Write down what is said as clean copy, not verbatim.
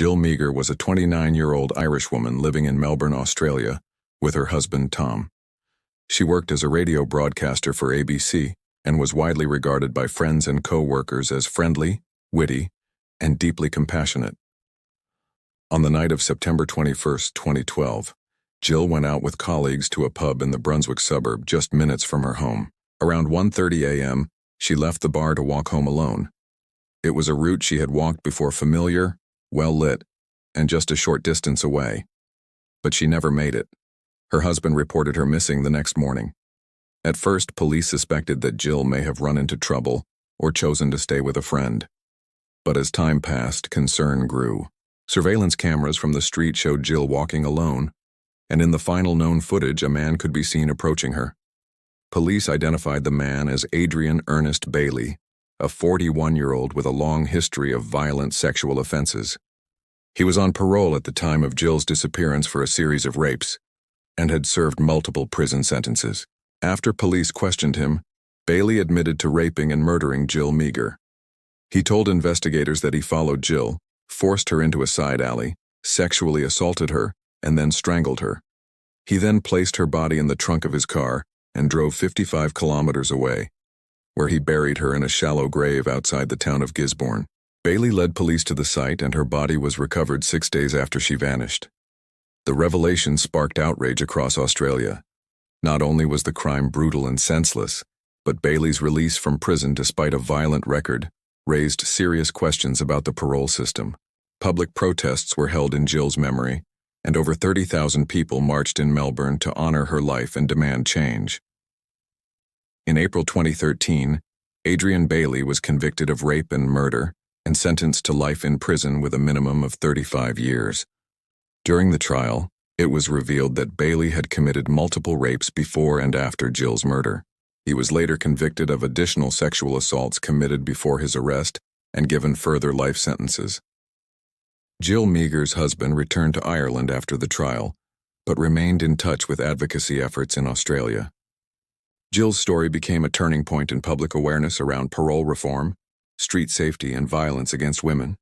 Jill Meagher was a 29-year-old Irish woman living in Melbourne, Australia, with her husband Tom. She worked as a radio broadcaster for ABC and was widely regarded by friends and co-workers as friendly, witty, and deeply compassionate. On the night of September 21, 2012, Jill went out with colleagues to a pub in the Brunswick suburb just minutes from her home. Around 1:30 a.m., she left the bar to walk home alone. It was a route she had walked before, familiar, well-lit, and just a short distance away. But she never made it. Her husband reported her missing the next morning. At first, police suspected that Jill may have run into trouble or chosen to stay with a friend. But as time passed, concern grew. Surveillance cameras from the street showed Jill walking alone, and in the final known footage, a man could be seen approaching her. Police identified the man as Adrian Ernest Bailey, a 41-year-old with a long history of violent sexual offenses. He was on parole at the time of Jill's disappearance for a series of rapes, and had served multiple prison sentences. After police questioned him, Bailey admitted to raping and murdering Jill Meagher. He told investigators that he followed Jill, forced her into a side alley, sexually assaulted her, and then strangled her. He then placed her body in the trunk of his car and drove 55 kilometers away, where he buried her in a shallow grave outside the town of Gisborne. Bailey led police to the site, and her body was recovered 6 days after she vanished. The revelation sparked outrage across Australia. Not only was the crime brutal and senseless, but Bailey's release from prison despite a violent record raised serious questions about the parole system. Public protests were held in Jill's memory, and over 30,000 people marched in Melbourne to honor her life and demand change. In April 2013, Adrian Bailey was convicted of rape and murder and sentenced to life in prison with a minimum of 35 years. During the trial, it was revealed that Bailey had committed multiple rapes before and after Jill's murder. He was later convicted of additional sexual assaults committed before his arrest and given further life sentences. Jill Meagher's husband returned to Ireland after the trial, but remained in touch with advocacy efforts in Australia. Jill's story became a turning point in public awareness around parole reform, street safety, and violence against women.